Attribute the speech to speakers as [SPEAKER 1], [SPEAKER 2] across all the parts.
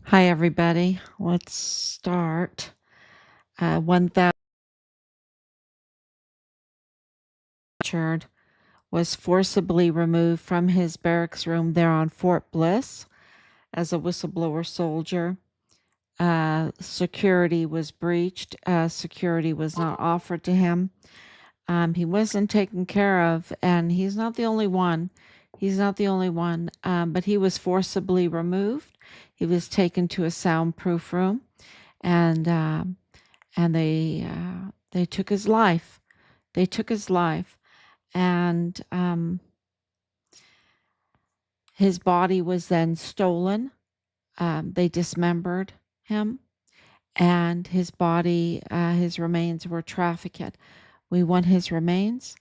[SPEAKER 1] Hi, everybody. Let's start. 1,000 Richard was forcibly removed from his barracks room there on Fort Bliss as a whistleblower soldier. Security was breached. Security was not offered to him. He wasn't taken care of, and he's not the only one. He's not the only one, but he was forcibly removed. He was taken to a soundproof room, and they took his life. They took his life, and his body was then stolen. They dismembered him, and his body, his remains were trafficked. We want his remains,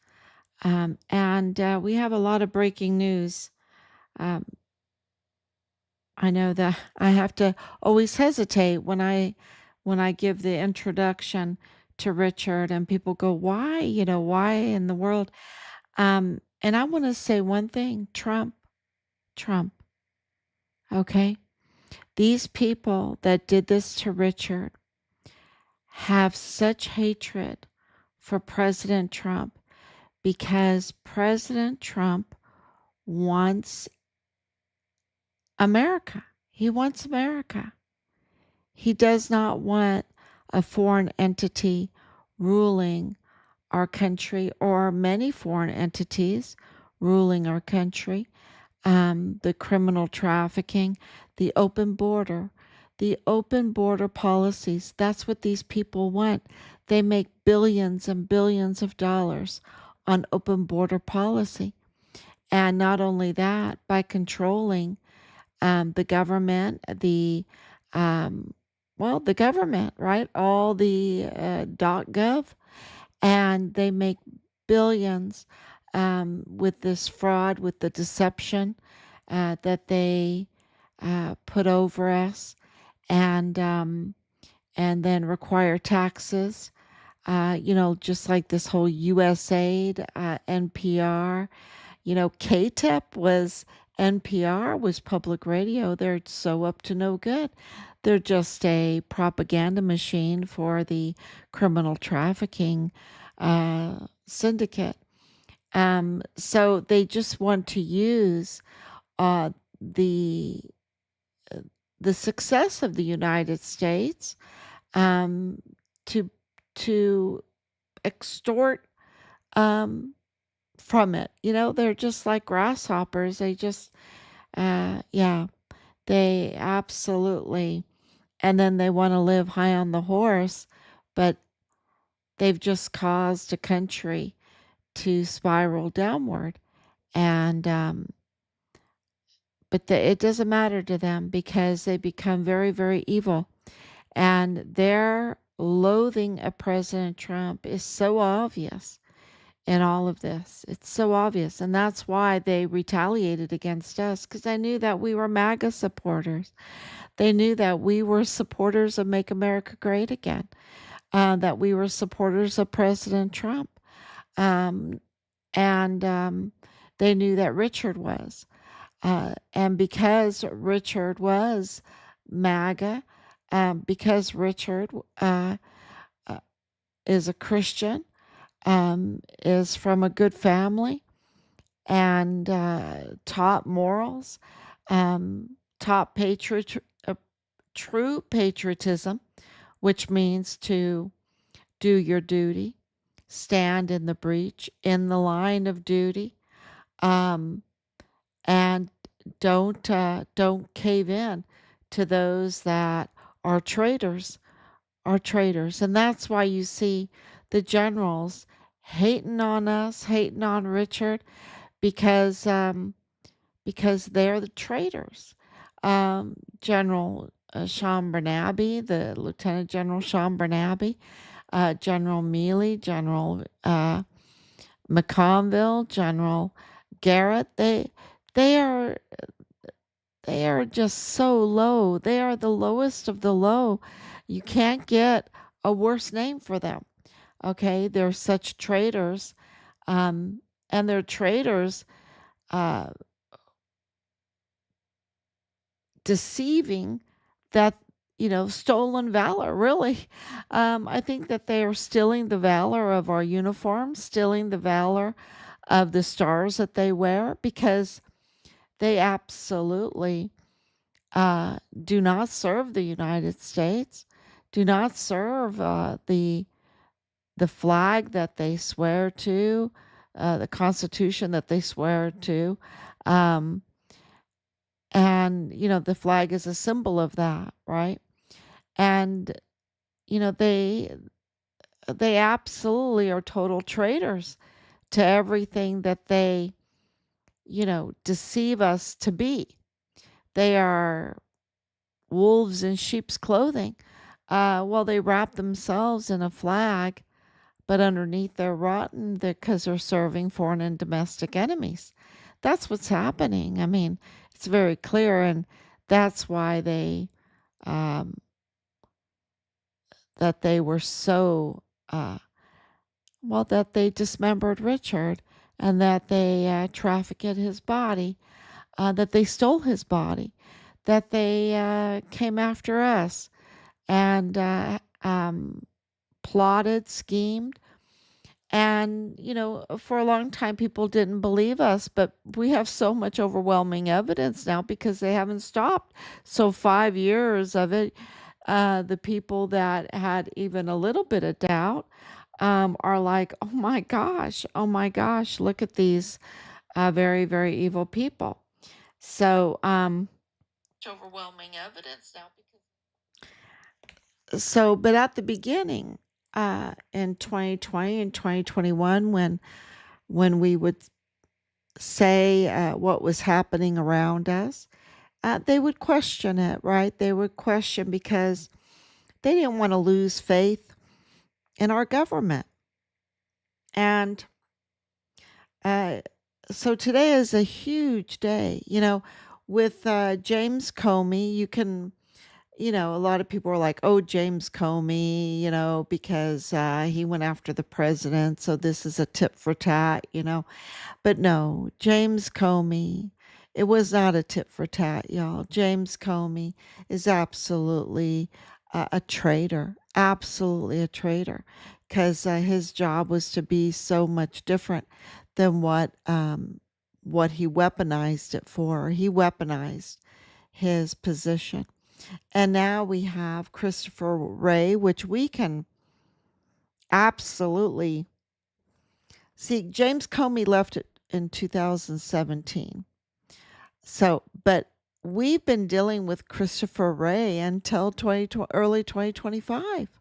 [SPEAKER 1] and we have a lot of breaking news. Um, I know that I have to always hesitate when I give the introduction to Richard, and people go, "Why? Why in the world?" And I want to say one thing: Trump. Okay, these people that did this to Richard have such hatred for President Trump because President Trump wants America. He wants America. He does not want a foreign entity ruling our country or many foreign entities ruling our country. The criminal trafficking, the open border policies. That's what these people want. They make billions and billions of dollars on open border policy. And not only that, by controlling the government, the government, right? All the .gov, and they make billions with this fraud, with the deception that they put over us, and then require taxes. Just like this whole USAID, NPR. KTIP was NPR was public radio. They're so up to no good. They're just a propaganda machine for the criminal trafficking syndicate. So they just want to use uh, the the success of the United States um, to to extort um, from it. They're just like grasshoppers. Yeah, they absolutely. And then they want to live high on the horse, but they've just caused a country to spiral downward. And it doesn't matter to them because they become very, very evil. And their loathing of President Trump is so obvious in all of this. It's so obvious. And that's why they retaliated against us, because they knew that we were MAGA supporters. They knew that we were supporters of Make America Great Again, that we were supporters of President Trump. Um, and they knew that Richard was. And because Richard was MAGA, because Richard uh, is a Christian, is from a good family, and taught morals, taught true patriotism, which means to do your duty, stand in the breach, in the line of duty, um, and don't cave in to those that are traitors, and that's why you see the generals hating on us, hating on Richard, because they're the traitors. General Sean Bernabe, the Lieutenant General Sean Bernabe, General Mealy, General McConville, General Garrett. They are they are just so low. They are the lowest of the low. You can't get a worse name for them. Okay, they're such traitors, and they're traitors, uh, deceiving that, stolen valor, really. I think that they are stealing the valor of our uniforms, stealing the valor of the stars that they wear, because they absolutely do not serve the United States, do not serve the flag that they swear to, the Constitution that they swear to. Um, and, the flag is a symbol of that, right? And, they absolutely are total traitors to everything that they, deceive us to be. They are wolves in sheep's clothing. Well, they wrap themselves in a flag, but underneath they're rotten because they're serving foreign and domestic enemies. That's what's happening. I mean, it's very clear, and that's why um, they were so uh, that they dismembered Richard, and that they trafficked his body, that they stole his body, that they came after us and plotted, schemed. And, for a long time, people didn't believe us, but we have so much overwhelming evidence now because they haven't stopped. So, 5 years of it, the people that had even a little bit of doubt are like, oh my gosh, look at these very, very evil people. So, overwhelming evidence now. But at the beginning, in 2020 and 2021, when we would say what was happening around us, they would question it, right? They would question because they didn't want to lose faith in our government. And uh, so today is a huge day, with James Comey. A lot of people are like, oh, James Comey, because he went after the president. So this is a tit for tat. But no, James Comey, it was not a tit for tat, y'all. James Comey is absolutely a traitor, absolutely a traitor, because his job was to be so much different than what he weaponized it for. He weaponized his position. And now we have Christopher Wray, which we can absolutely see. James Comey left it in 2017. So, but we've been dealing with Christopher Wray until early 2025.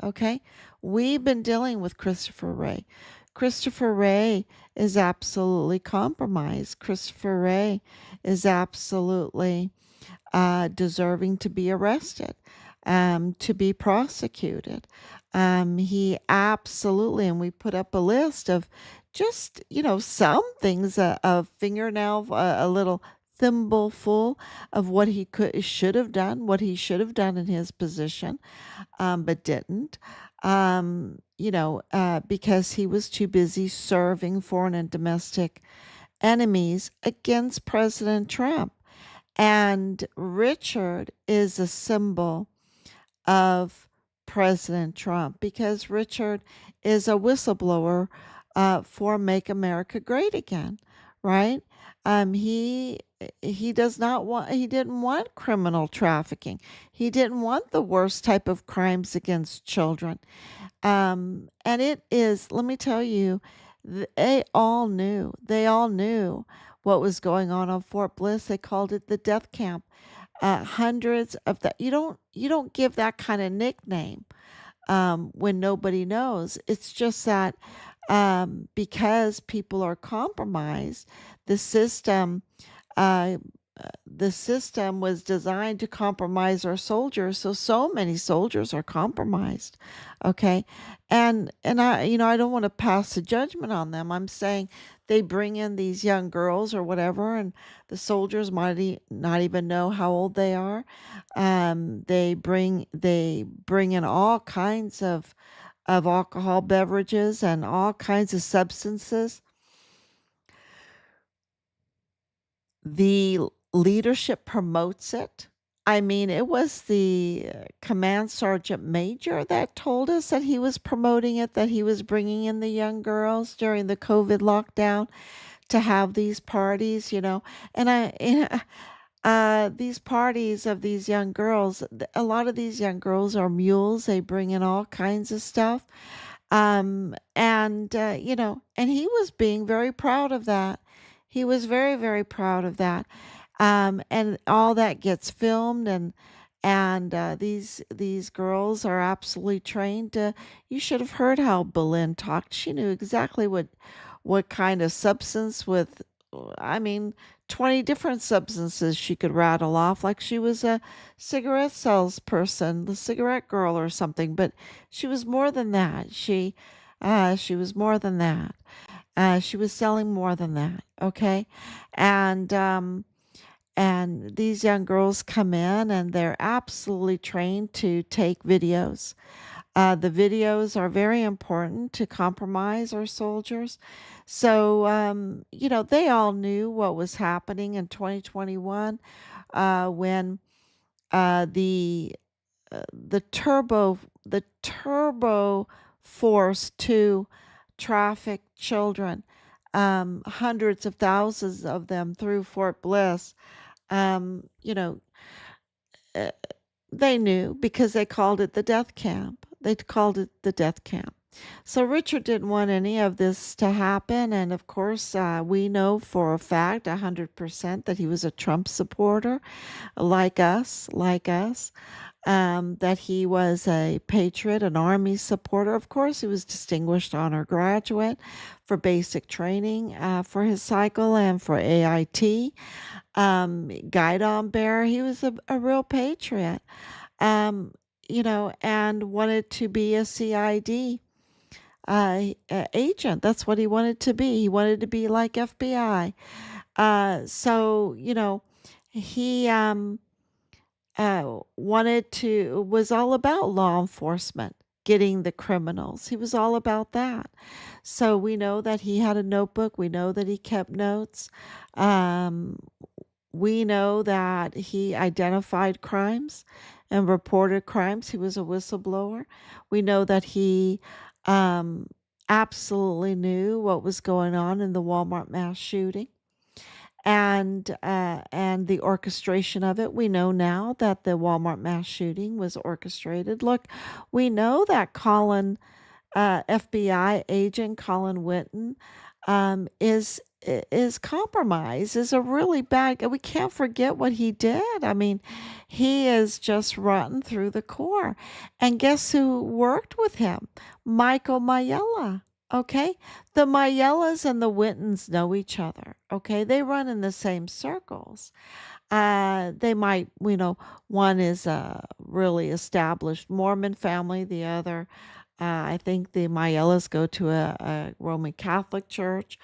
[SPEAKER 1] Okay. We've been dealing with Christopher Wray. Christopher Wray is absolutely compromised. Christopher Wray is absolutely deserving to be arrested, to be prosecuted. He absolutely, and we put up a list of just, some things, a fingernail, a little thimbleful of what should have done, what he should have done in his position, but didn't. Because he was too busy serving foreign and domestic enemies against President Trump. And Richard is a symbol of President Trump because Richard is a whistleblower for Make America Great Again, right? He does not want he didn't want criminal trafficking. He didn't want the worst type of crimes against children. And it is, let me tell you, they all knew what was going on Fort Bliss. They called it the death camp. Hundreds of that. You don't give that kind of nickname when nobody knows. It's just that because people are compromised, the system uh, the system was designed to compromise our soldiers, so many soldiers are compromised. Okay. And I don't want to pass a judgment on them. I'm saying they bring in these young girls or whatever, and the soldiers might not even know how old they are. They bring in all kinds of alcohol beverages and all kinds of substances. The leadership promotes it. I mean, it was the command sergeant major that told us that he was promoting it, that he was bringing in the young girls during the COVID lockdown to have these parties, and these parties of these young girls, a lot of these young girls are mules. They bring in all kinds of stuff. And he was being very proud of that. He was very, very proud of that. And all that gets filmed, and these girls are absolutely trained. You should have heard how Boleyn talked. She knew exactly what kind of substance with, I mean, 20 different substances she could rattle off, like she was a cigarette salesperson, the cigarette girl or something. But she was more than that. She was more than that. She was selling more than that. Okay, and these young girls come in and they're absolutely trained to take videos. The videos are very important to compromise our soldiers. So, they all knew what was happening in 2021 when uh, the the turbo force to traffic children, hundreds of thousands of them through Fort Bliss. Um, you know, uh, they knew because they called it the death camp. They called it the death camp. So Richard didn't want any of this to happen. And of course, we know for a fact, 100%, that he was a Trump supporter, like us, that he was a patriot, an Army supporter. Of course, he was distinguished honor graduate for basic training for his cycle and for AIT. Guidon bearer, he was a real patriot, um, and wanted to be a CID agent. That's what he wanted to be. He wanted to be like FBI. So, he was all about law enforcement, getting the criminals. He was all about that. So we know that he had a notebook. We know that he kept notes. Um, we know that he identified crimes and reported crimes. He was a whistleblower. We know that he um, absolutely knew what was going on in the Walmart mass shooting and the orchestration of it. We know now that the Walmart mass shooting was orchestrated. Look, we know that FBI agent Colin Whetten is compromised, is a really bad guy. We can't forget what he did. I mean, he is just rotten through the core. And guess who worked with him? Michael Maiella. Okay, the Maiellas and the Whittens know each other. Okay, they run in the same circles. They might, one is a really established Mormon family, the other, I think the Maiellas go to a Roman Catholic church,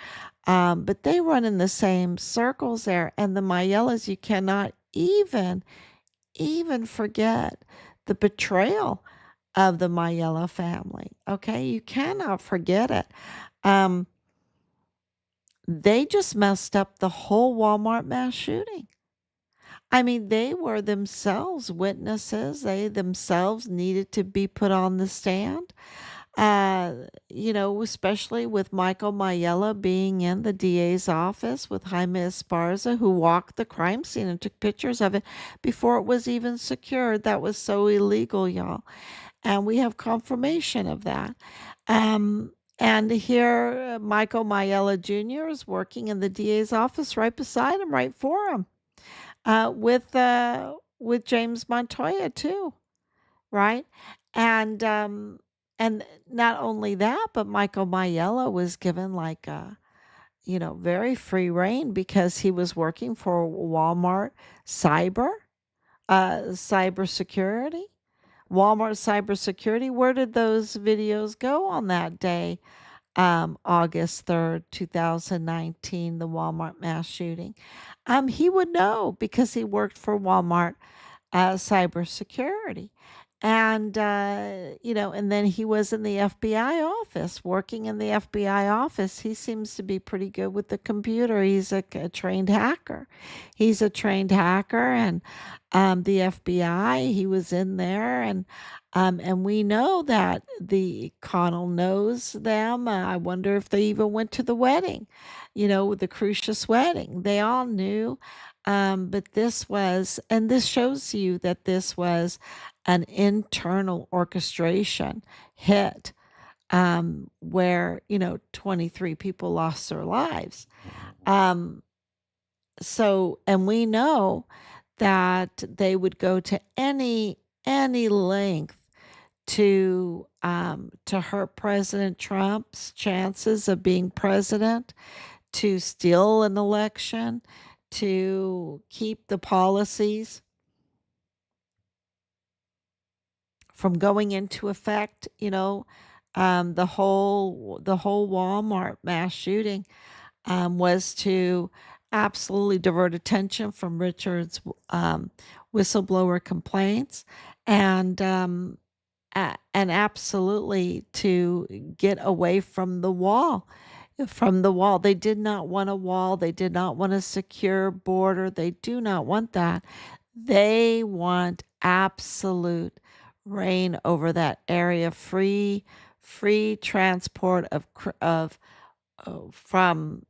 [SPEAKER 1] but they run in the same circles there. And the Maiellas, you cannot even forget the betrayal of the Maiella family. Okay, you cannot forget it. Um, they just messed up the whole Walmart mass shooting. I mean, they were themselves witnesses. They themselves needed to be put on the stand. Especially with Michael Maiella being in the DA's office with Jaime Esparza, who walked the crime scene and took pictures of it before it was even secured. That was so illegal, y'all. And we have confirmation of that. And here, Michael Maiella Jr. is working in the DA's office right beside him, right for him, with James Montoya too, right? And and not only that, but Michael Maiella was given like very free reign because he was working for Walmart cybersecurity. Walmart cybersecurity. Where did those videos go on that day? August 3rd, 2019, the Walmart mass shooting. He would know because he worked for Walmart cybersecurity. And, and then he was in the FBI office, working in the FBI office. He seems to be pretty good with the computer. He's a trained hacker. He's a trained hacker, and the FBI, he was in there, and we know that the Connell knows them. I wonder if they even went to the wedding, the Crucius wedding. They all knew. But this shows you that this was an internal orchestration hit, where 23 people lost their lives. um, and we know that they would go to any length to hurt President Trump's chances of being president, to steal an election, to keep the policies from going into effect. The whole Walmart mass shooting was to absolutely divert attention from Richard's whistleblower complaints, and and absolutely to get away from the wall. From the wall, they did not want a wall. They did not want a secure border. They do not want that. They want absolute reign over that area, free transport from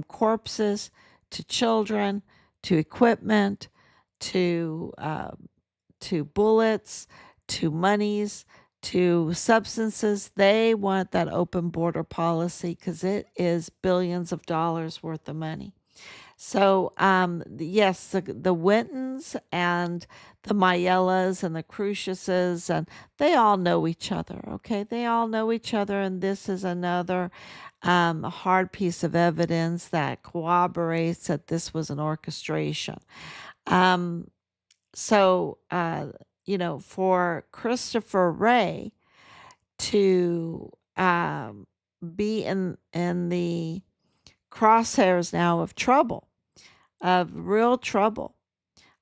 [SPEAKER 1] corpses to children to equipment to bullets to monies to substances. They want that open border policy because it is billions of dollars worth of money. So, yes, the Whittens and the Maiellas and the Cruciuses, and they all know each other. Okay, they all know each other, and this is another hard piece of evidence that corroborates that this was an orchestration. Um, for Christopher Wray to be in the crosshairs now of trouble, of real trouble.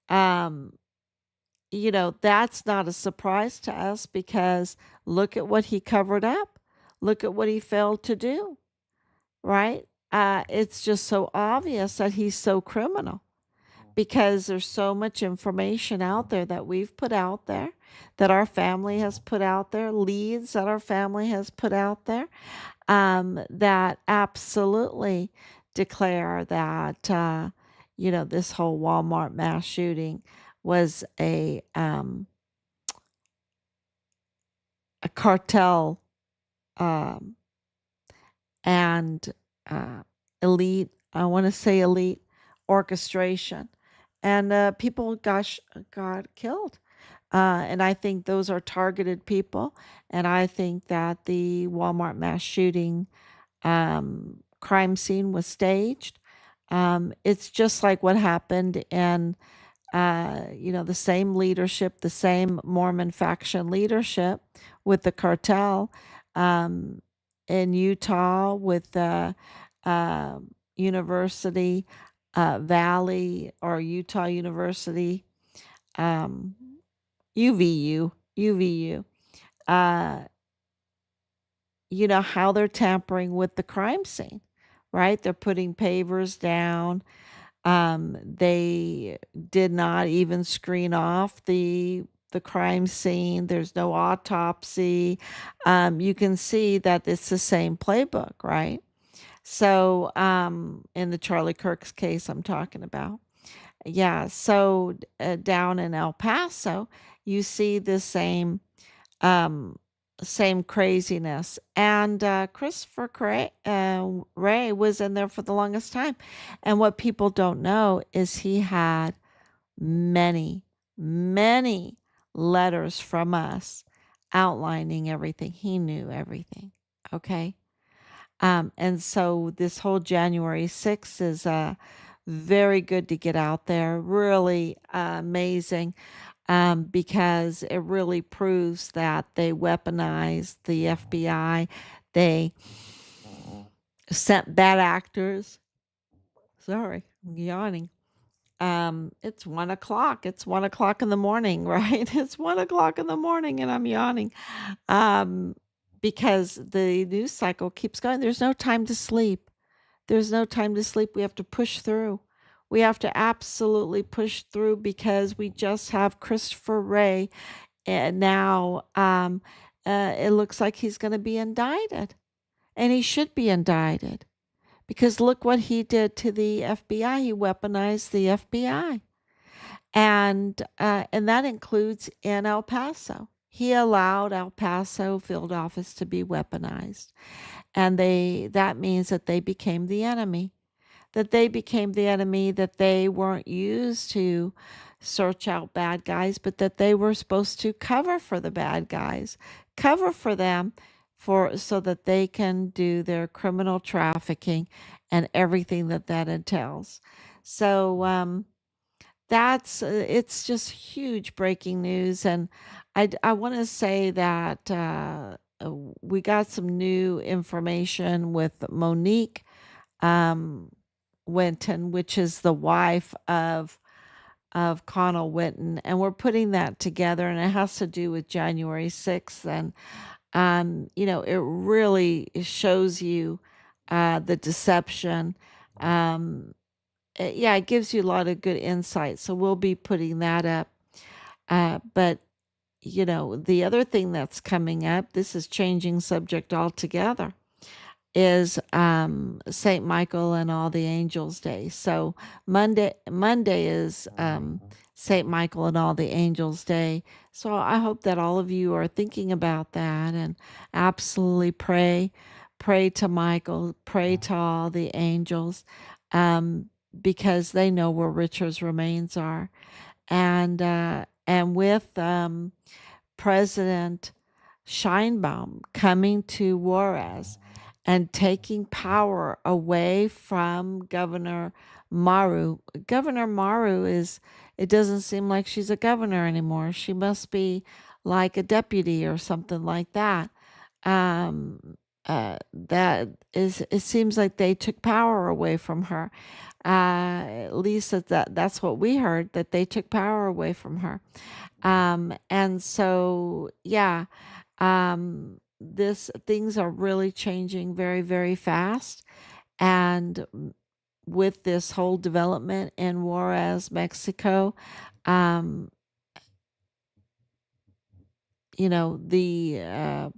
[SPEAKER 1] Um, that's not a surprise to us because look at what he covered up. Look at what he failed to do, right? It's just so obvious that he's so criminal because there's so much information out there that we've put out there, that our family has put out there, leads that our family has put out there, that absolutely declare that, this whole Walmart mass shooting was a cartel, um, and elite, I want to say elite orchestration. And people got killed. And I think those are targeted people. And I think that the Walmart mass shooting crime scene was staged. It's just like what happened in, the same leadership, the same Mormon faction leadership with the cartel um, in Utah with the University Valley or Utah University, um, UVU. Uh, how they're tampering with the crime scene, right? They're putting pavers down. They did not even screen off the crime scene. There's no autopsy. You can see that it's the same playbook, right? So, in the Charlie Kirk's case, I'm talking about. Yeah. So, down in El Paso, you see the um, same craziness. And Christopher Wray was in there for the longest time. And what people don't know is he had many, many letters from us outlining everything. He knew everything. Okay. And so this whole January 6th is very good to get out there. Really amazing, because it really proves that they weaponized the FBI. They sent bad actors. Sorry, I'm yawning. It's 1 o'clock. It's 1 o'clock in the morning, right? It's 1 o'clock in the morning and I'm yawning. Um, because the news cycle keeps going. There's no time to sleep. There's no time to sleep. We have to push through. We have to absolutely push through because we just have Christopher Wray, and now it looks like he's going to be indicted, and he should be indicted because look what he did to the FBI. He weaponized the FBI, and that includes in El Paso. He allowed El Paso field office to be weaponized, and that means that they became the enemy. That they became the enemy, that they weren't used to search out bad guys, but that they were supposed to cover for the bad guys, cover for them for so that they can do their criminal trafficking and everything that that entails. So that's it's just huge breaking news, and I want to say that we got some new information with Monique um, Whetten, which is the wife of Conal Whetten, and we're putting that together, and it has to do with January 6th, and it really shows you the deception. Yeah, it gives you a lot of good insight. So we'll be putting that up. But the other thing that's coming up, this is changing subject altogether, is Saint Michael and all the angels day. So Monday is Saint Michael and all the angels day. So I hope that all of you are thinking about that and absolutely pray to Michael, pray to all the angels, um, because they know where Richard's remains are. And with President Scheinbaum coming to Juarez and taking power away from Governor Maru. Governor Maru it doesn't seem like she's a governor anymore. She must be like a deputy or something like that. It seems like they took power away from her. At least that's what we heard, that they took power away from her. And so, yeah, this things are really changing very, very fast. And with this whole development in Juarez, Mexico, um, the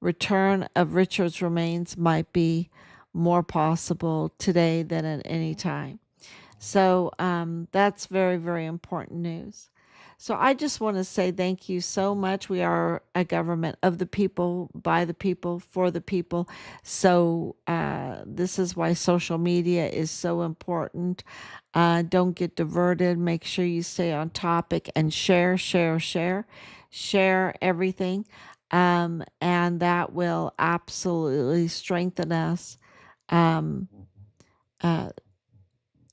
[SPEAKER 1] return of Richard's remains might be more possible today than at any time. So that's very, very important news. So I just want to say thank you so much. We are a government of the people, by the people, for the people. So this is why social media is so important. Don't get diverted. Make sure you stay on topic and share everything. And that will absolutely strengthen us. Um, uh,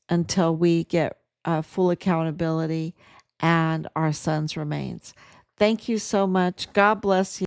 [SPEAKER 1] until we get full accountability and our son's remains. Thank you so much. God bless you.